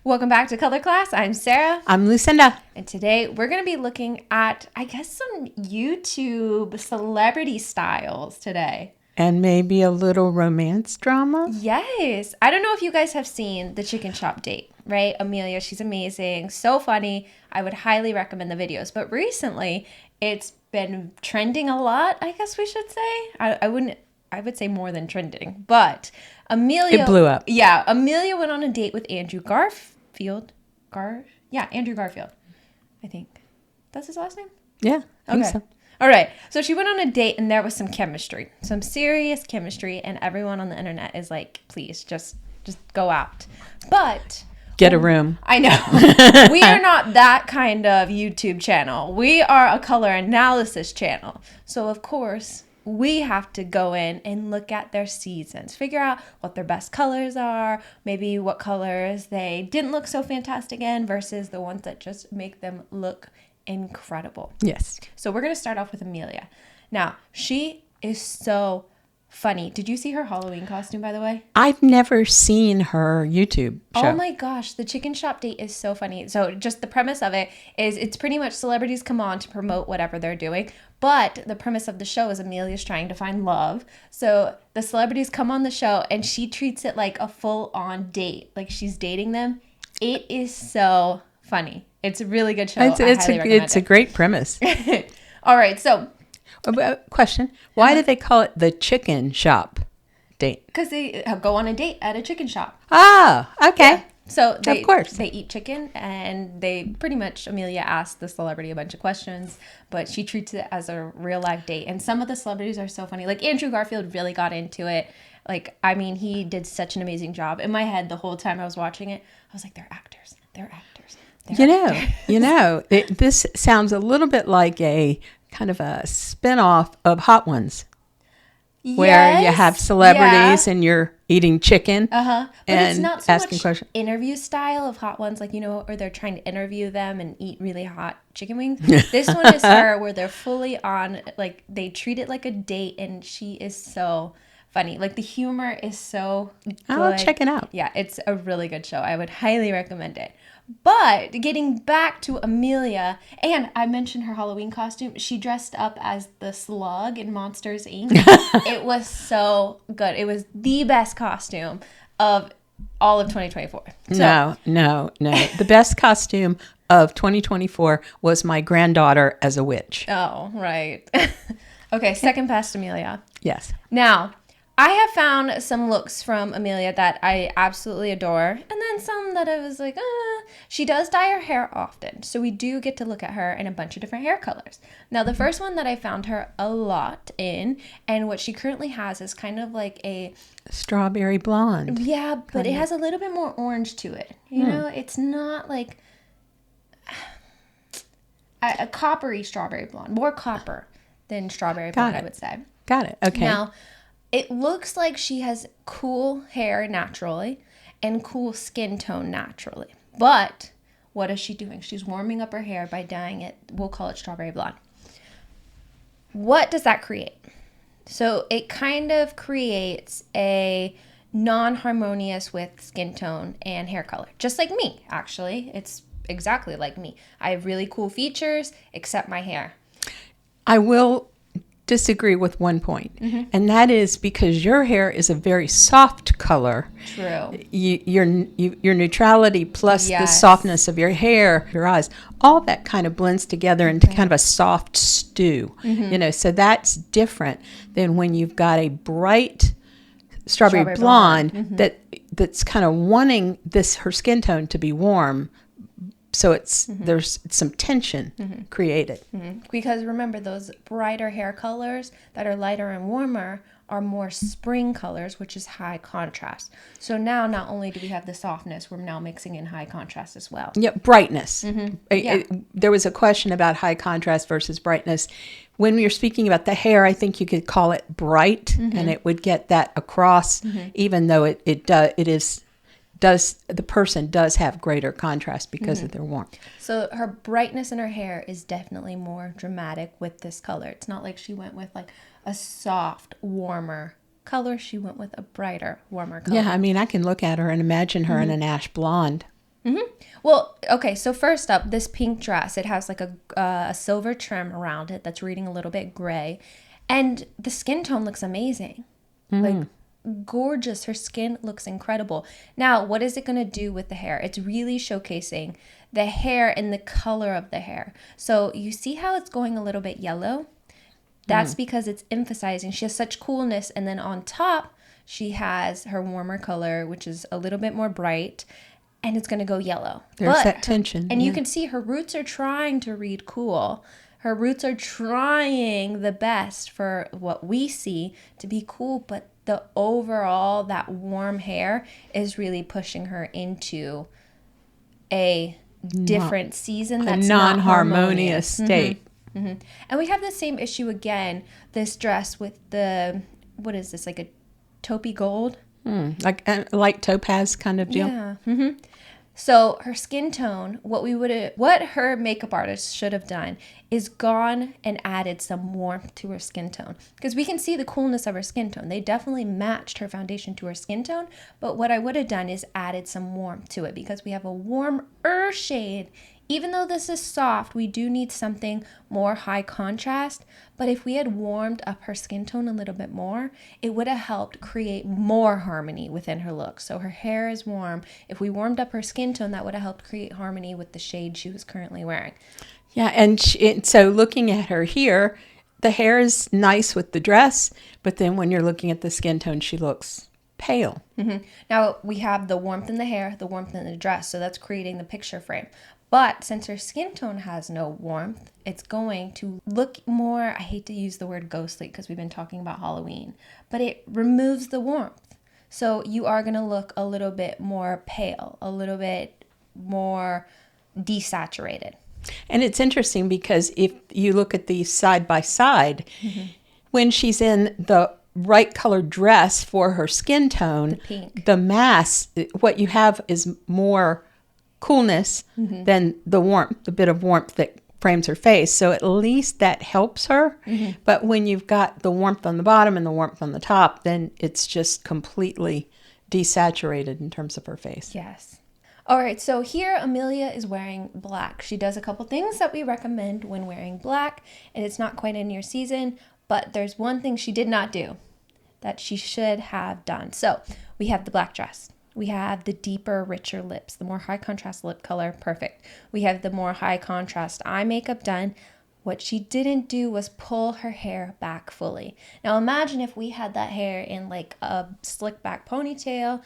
Welcome back to Color Class. I'm Sarah. I'm Lucinda. And today we're going to be looking at, I guess, some YouTube celebrity styles today. And maybe a little romance drama? Yes. I don't know if you guys have seen the Chicken Shop Date, right? Amelia, she's amazing. So funny. I would highly recommend the videos. But recently, it's been trending a lot, I guess we should say. I would say more than trending. But Amelia... It blew up. Yeah. Amelia went on a date with Andrew Garfield. Andrew Garfield. I think. That's his last name? Yeah, I think Okay. so. All right. So she went on a date and there was some chemistry, some serious chemistry. And everyone on the internet is like, please just go out. But Get a room. I know we are not that kind of YouTube channel. We are a color analysis channel. So of course we have to go in and look at their seasons, figure out what their best colors are, maybe what colors they didn't look so fantastic in versus the ones that just make them look incredible. Yes. So we're going to start off with Amelia. Now, she is so funny. Did you see her Halloween costume, by the way? I've never seen her YouTube show. Oh my gosh, the Chicken Shop Date is so funny. So just the premise of it is it's pretty much celebrities come on to promote whatever they're doing. But the premise of the show is Amelia's trying to find love. So the celebrities come on the show and she treats it like a full-on date. Like she's dating them. It is so funny. It's a really good show. I highly recommend It's a great premise. All right, so... Question. Why do they call it the Chicken Shop Date? Because they go on a date at a chicken shop. Ah, okay. So Of course. they eat chicken and they pretty much, Amelia asks the celebrity a bunch of questions, but she treats it as a real life date. And some of the celebrities are so funny. Like Andrew Garfield really got into it. Like, I mean, he did such an amazing job. In my head, the whole time I was watching it, I was like, they're actors. They're actors. This sounds a little bit like a kind of a spin-off of Hot Ones. Where you have celebrities and you're eating chicken. But it's not so asking much questions. Interview style of Hot Ones, like, or they're trying to interview them and eat really hot chicken wings. This one is her where they're fully on, like, they treat it like a date and she is so funny. Like, the humor is so good. I'll check it out. Yeah, it's a really good show. I would highly recommend it. But getting back to Amelia, and I mentioned her Halloween costume. She dressed up as the Slug in Monsters, Inc. It was so good. It was the best costume of all of 2024. So, No. The best costume of 2024 was my granddaughter as a witch. Oh, right. Okay, second past Amelia. Yes. Now, I have found some looks from Amelia that I absolutely adore, and then some that I was like, She does dye her hair often, so we do get to look at her in a bunch of different hair colors. Now, the first one that I found her a lot in, and what she currently has is kind of like a... strawberry blonde. Yeah, but it has a little bit more orange to it. You know, it's not like a coppery strawberry blonde. More copper than strawberry blonde, I would say. Got it. Okay. Now, it looks like she has cool hair naturally and cool skin tone naturally. But what is she doing? She's warming up her hair by dyeing it. We'll call it strawberry blonde. What does that create? So it kind of creates a non-harmonious with skin tone and hair color. Just like me, actually. It's exactly like me. I have really cool features, except my hair. I will disagree with one point, and that is because your hair is a very soft color. True. Your neutrality plus the softness of your hair, your eyes, all that kind of blends together into kind of a soft stew. So that's different than when you've got a bright strawberry blonde that's kind of wanting her skin tone to be warm. So there's some tension created. Because remember, those brighter hair colors that are lighter and warmer are more spring colors, which is high contrast. So now not only do we have the softness, we're now mixing in high contrast as well. Yeah, brightness. There was a question about high contrast versus brightness. When you're speaking about the hair, I think you could call it bright, and it would get that across, even though the person does have greater contrast because of their warmth. So her brightness in her hair is definitely more dramatic with this color. It's not like she went with like a soft, warmer color. She went with a brighter, warmer color. Yeah, I mean, I can look at her and imagine her in an ash blonde. Well, okay, so first up, this pink dress, it has like a silver trim around it that's reading a little bit gray. And the skin tone looks amazing. Like, gorgeous. Her skin looks incredible. Now, what is it going to do with the hair? It's really showcasing the hair and the color of the hair. So you see how it's going a little bit yellow? That's because it's emphasizing. She has such coolness. And then on top, she has her warmer color, which is a little bit more bright. And it's going to go yellow. There's that tension. And you can see her roots are trying to read cool. Her roots are trying the best for what we see to be cool. But the overall, that warm hair is really pushing her into a different season that's a non-harmonious state. And we have the same issue again, this dress with the, what is this, like a taupey gold? Like a light topaz kind of deal. Yeah. So her skin tone, what her makeup artist should have done is gone and added some warmth to her skin tone. Because we can see the coolness of her skin tone. They definitely matched her foundation to her skin tone. But what I would have done is added some warmth to it because we have a warmer shade. Even though this is soft, we do need something more high contrast. But if we had warmed up her skin tone a little bit more, it would have helped create more harmony within her look. So her hair is warm. If we warmed up her skin tone, that would have helped create harmony with the shade she was currently wearing. Yeah, and so looking at her here, the hair is nice with the dress, but then when you're looking at the skin tone, she looks pale. Now we have the warmth in the hair, the warmth in the dress, so that's creating the picture frame. But since her skin tone has no warmth, it's going to look more, I hate to use the word ghostly because we've been talking about Halloween, but it removes the warmth. So you are going to look a little bit more pale, a little bit more desaturated. And it's interesting because if you look at these side by side, when she's in the right colored dress for her skin tone, The pink. the mass, what you have is more coolness than the warmth, the bit of warmth that frames her face. So at least that helps her. But when you've got the warmth on the bottom and the warmth on the top, then it's just completely desaturated in terms of her face. Yes. All right, so here Amelia is wearing black. She does a couple things that we recommend when wearing black, and it's not quite in your season, but there's one thing she did not do that she should have done. So we have the black dress. We have the deeper, richer lips, the more high contrast lip color, perfect. We have the more high contrast eye makeup done. What she didn't do was pull her hair back fully. Now imagine if we had that hair in like a slick back ponytail.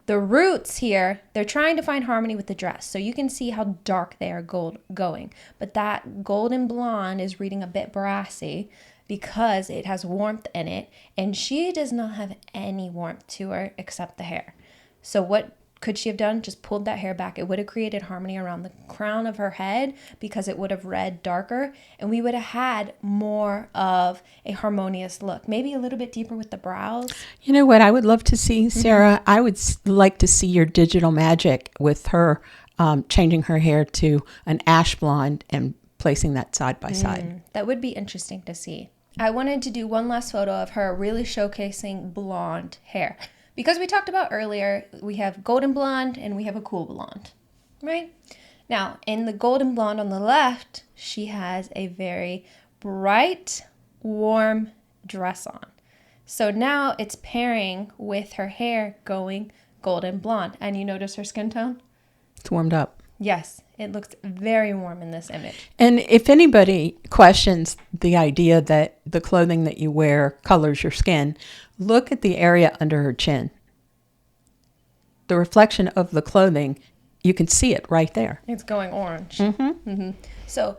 The roots here, they're trying to find harmony with the dress. So you can see how dark they are going. But that golden blonde is reading a bit brassy because it has warmth in it. And she does not have any warmth to her except the hair. So what could she have done? Just pulled that hair back. It would have created harmony around the crown of her head because it would have read darker. And we would have had more of a harmonious look. Maybe a little bit deeper with the brows. You know what I would love to see, Sarah? I would like to see your digital magic with her changing her hair to an ash blonde and placing that side by side. That would be interesting to see. I wanted to do one last photo of her really showcasing blonde hair. Because we talked about earlier, we have golden blonde and we have a cool blonde, right? Now, in the golden blonde on the left, she has a very bright, warm dress on. So now it's pairing with her hair going golden blonde. And you notice her skin tone? It's warmed up. Yes, it looks very warm in this image. And if anybody questions the idea that the clothing that you wear colors your skin, look at the area under her chin. The reflection of the clothing, you can see it right there. It's going orange. So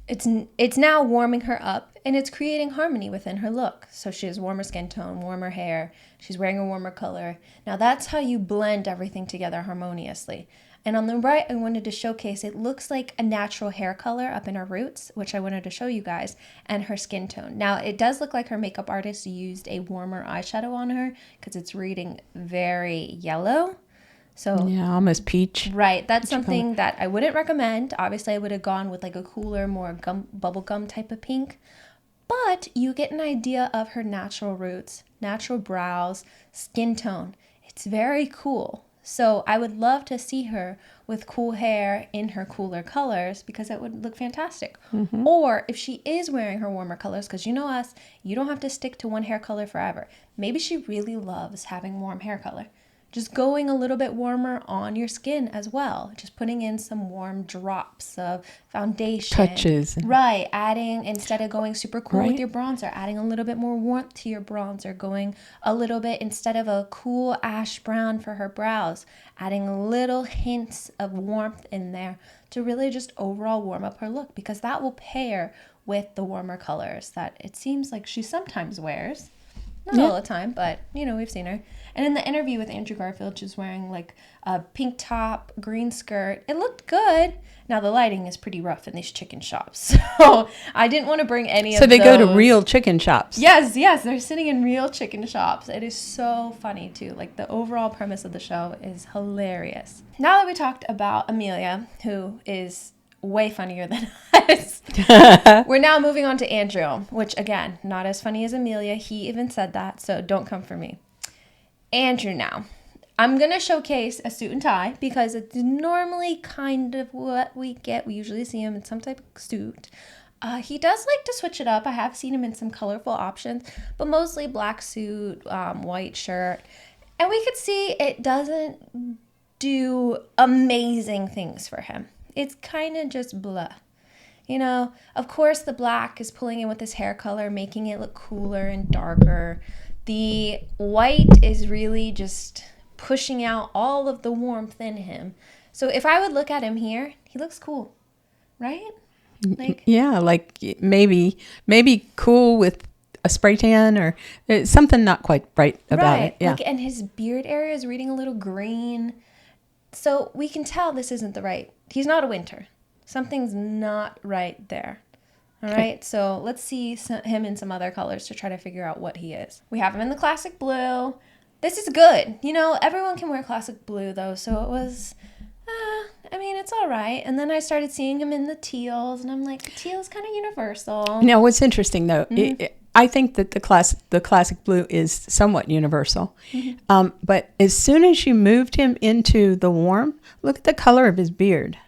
it's now warming her up, and it's creating harmony within her look. So she has warmer skin tone, warmer hair. She's wearing a warmer color. Now that's how you blend everything together harmoniously. And on the right, I wanted to showcase, it looks like a natural hair color up in her roots, which I wanted to show you guys, and her skin tone. Now, it does look like her makeup artist used a warmer eyeshadow on her because it's reading very yellow. So yeah, almost peach. Right. That's something that I wouldn't recommend. Obviously, I would have gone with like a cooler, more bubblegum type of pink. But you get an idea of her natural roots, natural brows, skin tone. It's very cool. So I would love to see her with cool hair in her cooler colors because it would look fantastic. Or if she is wearing her warmer colors, because you know us, you don't have to stick to one hair color forever. Maybe she really loves having warm hair color. Just going a little bit warmer on your skin as well. Just putting in some warm drops of foundation. Touches. Right. Adding, instead of going super cool Right. with your bronzer, adding a little bit more warmth to your bronzer. Going a little bit, instead of a cool ash brown for her brows, adding little hints of warmth in there to really just overall warm up her look. Because that will pair with the warmer colors that it seems like she sometimes wears. Not all the time, but, you know, we've seen her. And in the interview with Andrew Garfield, she was wearing, like, a pink top, green skirt. It looked good. Now, the lighting is pretty rough in these chicken shops. So, I didn't want to bring any of those. So they go to real chicken shops. Yes. They're sitting in real chicken shops. It is so funny, too. Like, the overall premise of the show is hilarious. Now that we talked about Amelia, who is way funnier than us, we're now moving on to Andrew, which, again, not as funny as Amelia. He even said that, so don't come for me. Andrew now. I'm going to showcase a suit and tie because it's normally kind of what we get. We usually see him in some type of suit. He does like to switch it up. I have seen him in some colorful options, but mostly black suit, white shirt. And we could see it doesn't do amazing things for him. It's kind of just blah. You know, of course the black is pulling in with his hair color, making it look cooler and darker. The white is really just pushing out all of the warmth in him. So if I would look at him here, he looks cool, right? Like, yeah, like maybe cool with a spray tan or something not quite bright about it. Yeah. Like, and his beard area is reading a little green. So we can tell this isn't the right. He's not a winter. Something's not right there. All right, so let's see him in some other colors to try to figure out what he is. We have him in the classic blue. This is good. You know, everyone can wear classic blue, though, so it was, I mean, it's all right. And then I started seeing him in the teals, and I'm like, the teal is kind of universal. Now, what's interesting, though, I think that the classic blue is somewhat universal. But as soon as you moved him into the warm, look at the color of his beard.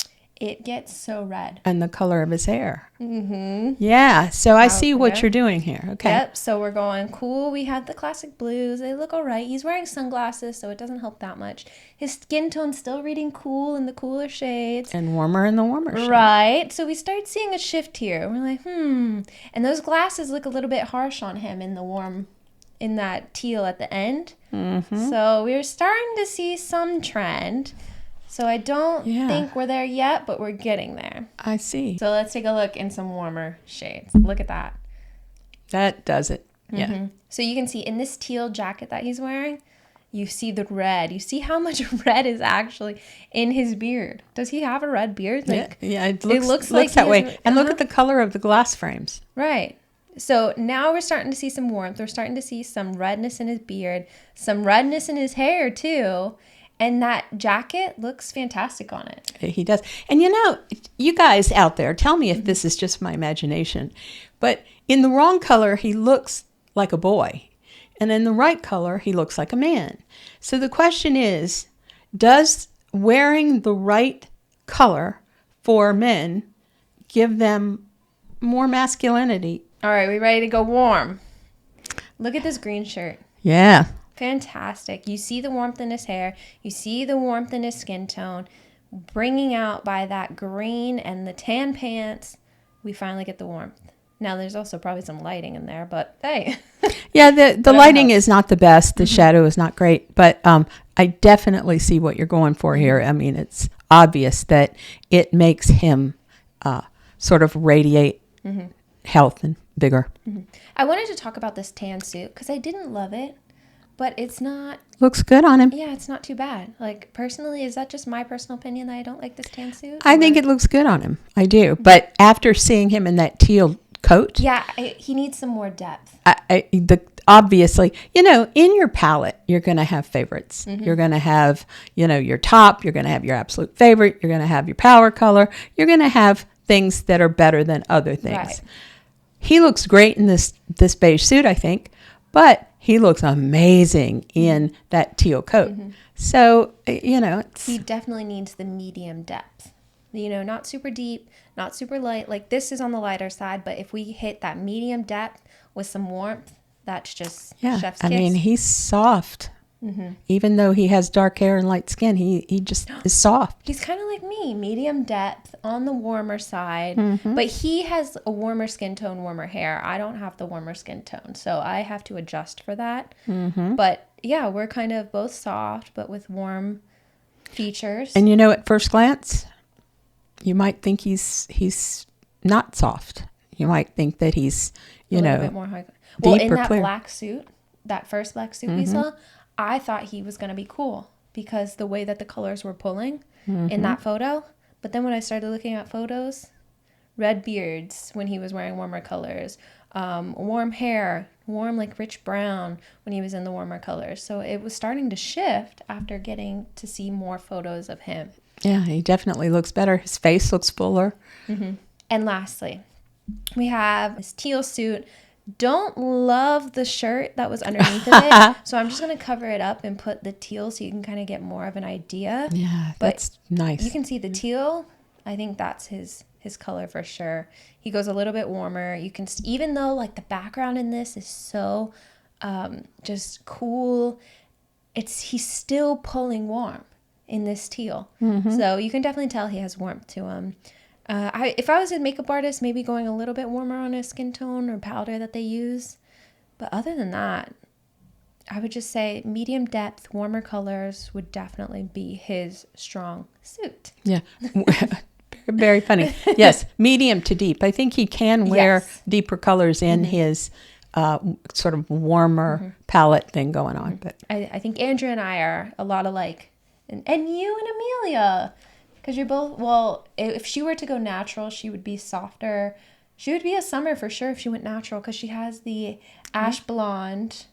It gets so red. And the color of his hair. Yeah, so I see what you're doing here. Okay. Yep, so we're going cool. We have the classic blues. They look all right. He's wearing sunglasses, so it doesn't help that much. His skin tone's still reading cool in the cooler shades. And warmer in the warmer shades. Right. So we start seeing a shift here. We're like, And those glasses look a little bit harsh on him in the warm, in that teal at the end. So we're starting to see some trend. So I don't think we're there yet, but we're getting there. I see. So let's take a look in some warmer shades. Look at that. That does it. Yeah. So you can see in this teal jacket that he's wearing, you see the red. You see how much red is actually in his beard. Does he have a red beard? Like, yeah, it looks like that way. And look at the color of the glass frames. Right. So now we're starting to see some warmth. We're starting to see some redness in his beard, some redness in his hair too. And that jacket looks fantastic on it. He does. And you know, you guys out there, tell me if this is just my imagination, but in the wrong color, he looks like a boy. And in the right color, he looks like a man. So the question is, does wearing the right color for men give them more masculinity? All right, we ready to go warm? Look at this green shirt. Yeah. Fantastic. You see the warmth in his hair. You see the warmth in his skin tone. Bringing out by that green and the tan pants, we finally get the warmth. Now, there's also probably some lighting in there, but hey. Yeah, the lighting is not the best. The shadow is not great. But I definitely see what you're going for here. I mean, it's obvious that it makes him sort of radiate health and vigor. I wanted to talk about this tan suit because I didn't love it. But it's not... Looks good on him. Yeah, it's not too bad. Like, personally, is that just my personal opinion that I don't like this tan suit? I think it looks good on him. I do. But after seeing him in that teal coat... Yeah, he needs some more depth. Obviously, you know, in your palette, you're going to have favorites. You're going to have, you know, your top. You're going to have your absolute favorite. You're going to have your power color. You're going to have things that are better than other things. Right. He looks great in this beige suit, I think. But... he looks amazing in that teal coat. So, it's He definitely needs the medium depth. Not super deep, not super light. Like this is on the lighter side, but if we hit that medium depth with some warmth, that's just chef's I kiss. mean, he's soft. Even though he has dark hair and light skin, he just is soft. He's kind of like me, medium depth on the warmer side, but he has a warmer skin tone, warmer hair. I don't have the warmer skin tone, so I have to adjust for that. But yeah, we're kind of both soft, but with warm features. And at first glance, you might think he's not soft. You might think that he's, a little bit more high. Well, in that black suit, that first black suit we saw, I thought he was going to be cool because the way that the colors were pulling in that photo. But then when I started looking at photos, red beards when he was wearing warmer colors, warm hair, warm like rich brown when he was in the warmer colors. So it was starting to shift after getting to see more photos of him. Yeah, he definitely looks better. His face looks fuller. And lastly, we have this teal suit. Don't love the shirt that was underneath of it. So I'm just going to cover it up and put the teal so you can kind of get more of an idea. Yeah, that's nice. You can see the teal. I think that's his color for sure. He goes a little bit warmer. You can, even though like the background in this is so just cool, he's still pulling warm in this teal. So you can definitely tell he has warmth to him. If I was a makeup artist, maybe going a little bit warmer on his skin tone or powder that they use. But other than that, I would just say medium depth, warmer colors would definitely be his strong suit. Yeah. Very funny. Yes, medium to deep. I think he can wear deeper colors in his sort of warmer palette thing going on. But I think Andrew and I are a lot alike. And you and Amelia. Because you're both, well, if she were to go natural, she would be softer. She would be a summer for sure if she went natural because she has the ash blonde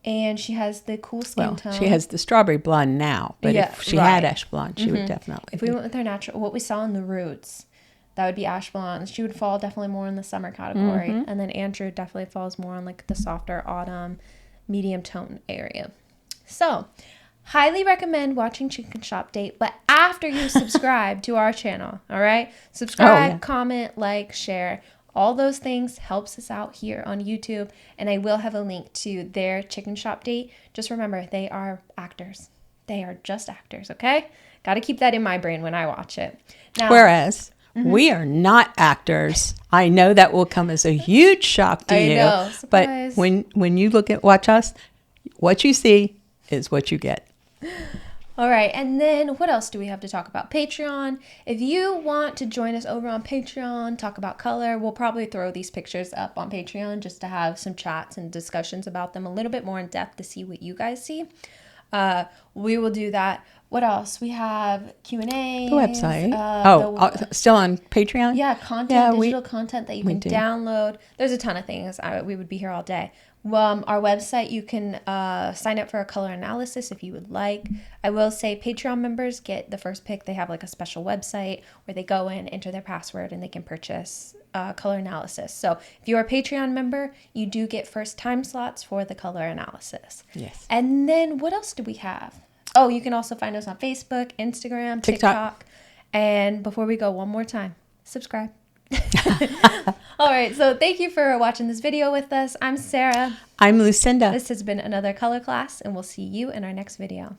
and she has the cool skin tone. She has the strawberry blonde now, but if she had ash blonde, she would definitely. If we went with her natural, what we saw in the roots, that would be ash blonde. She would fall definitely more in the summer category. And then Andrew definitely falls more on like the softer autumn, medium tone area. So, highly recommend watching Chicken Shop Date, but after you subscribe to our channel, all right? Subscribe, comment, like, share. All those things helps us out here on YouTube, and I will have a link to their Chicken Shop Date. Just remember, they are actors. They are just actors, okay? Got to keep that in my brain when I watch it. Now, whereas we are not actors. I know that will come as a huge shock to you. Know. But when you watch us, what you see is what you get. All right, and then what else do we have to talk about? Patreon. If you want to join us over on Patreon, talk about color, we'll probably throw these pictures up on Patreon just to have some chats and discussions about them a little bit more in depth to see what you guys see. We will do that. What else? We have Q&A. The website. Still on Patreon? Yeah, digital content that you can download. There's a ton of things. We would be here all day. Our website, you can sign up for a color analysis if you would like. I will say Patreon members get the first pick. They have like a special website where they go in, enter their password, and they can purchase color analysis. So if you're a Patreon member, you do get first time slots for the color analysis. Yes. And then what else do we have? Oh, you can also find us on Facebook, Instagram, TikTok. And before we go, one more time, subscribe. All right, so thank you for watching this video with us. I'm Sarah. I'm Lucinda. This has been another color class, and we'll see you in our next video.